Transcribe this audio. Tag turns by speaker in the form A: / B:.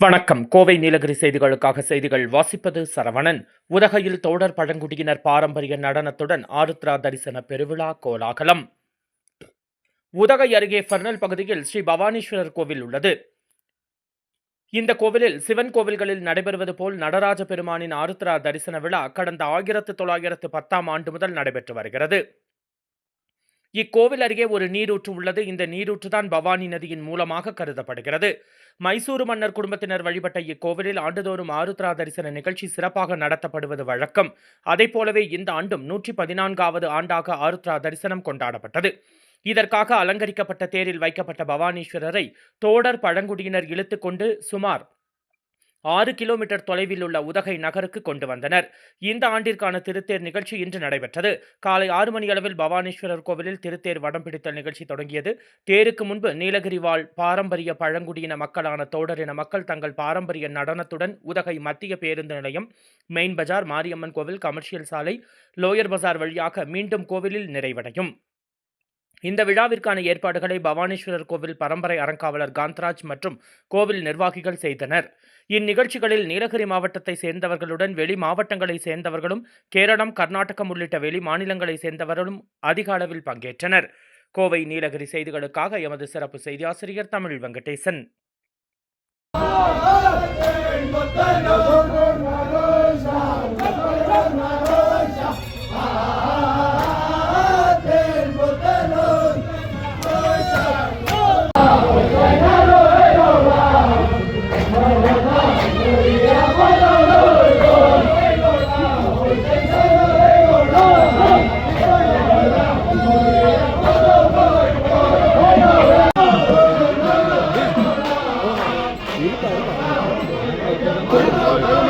A: வணக்கம். கோவை நீலகிரி செய்திகளுக்காக செய்திகள் வாசிப்பது சரவணன். உதகையில் தோடர் பழங்குடியினர் பாரம்பரிய நடனத்துடன் ஆருத்ரா தரிசன பெருவிழா கோலாகலம். உதகை அருகே பர்னல் பகுதியில் ஸ்ரீ பவானீஸ்வரர் கோவில் உள்ளது. இந்த கோவிலில் சிவன் கோவில்களில் நடைபெறுவது போல் நடராஜ பெருமானின் ஆருத்ரா தரிசன விழா கடந்த 1910ஆம் ஆண்டு முதல் நடைபெற்று வருகிறது. இக்கோவில் அருகே ஒரு நீரூற்று உள்ளது. இந்த நீரூற்றுதான் பவானி நதியின் மூலமாக கருதப்படுகிறது. மைசூரு மன்னர் குடும்பத்தினர் வழிபட்ட இக்கோவிலில் ஆண்டுதோறும் ஆருத்ரா தரிசன நிகழ்ச்சி சிறப்பாக நடத்தப்படுவது வழக்கம். அதைப்போலவே இந்த ஆண்டும் 114வது ஆண்டாக ஆருத்ரா தரிசனம் கொண்டாடப்பட்டது. இதற்காக அலங்கரிக்கப்பட்ட தேரில் வைக்கப்பட்ட பவானீஸ்வரரை தோடர் பழங்குடியினர் இழுத்துக் கொண்டு சுமார் 6 கிலோமீட்டர் தொலைவில் உள்ள உதகை நகருக்கு கொண்டு வந்தனர். இந்த ஆண்டிற்கான திருத்தேர் நிகழ்ச்சி இன்று நடைபெற்றது. காலை 6 மணி அளவில் பவானீஸ்வரர் கோவிலில் திருத்தேர் வடம் பிடித்தல் நிகழ்ச்சி தொடங்கியது. தேருக்கு முன்பு நீலகிரி வாழ் பாரம்பரிய பழங்குடியின மக்களான தோடர் இன மக்கள் தங்கள் பாரம்பரிய நடனத்துடன் உதகை மத்திய பேருந்து நிலையம், மெயின் பஜார், மாரியம்மன் கோவில், கமர்ஷியல் சாலை, லோயர் பஜார் வழியாக மீண்டும் கோவிலில் நிறைவடையும். இந்த விழாவிற்கான ஏற்பாடுகளை பவானீஸ்வரர் கோவில் பரம்பரை அறங்காவலர் காந்தராஜ் மற்றும் கோவில் நிர்வாகிகள் செய்தனர். இந்நிகழ்ச்சிகளில் நீலகிரி மாவட்டத்தை சேர்ந்தவர்களுடன் வெளி மாவட்டங்களை சேர்ந்தவர்களும், கேரளம், கர்நாடகம் உள்ளிட்ட வெளி மாநிலங்களை சேர்ந்தவர்களும் அதிக அளவில் பங்கேற்றனர். கோவை நீலகிரி செய்திகளுக்காக எமது சிறப்பு செய்தியாசிரியர் தமிழ் வெங்கடேசன்.
B: இருப்பா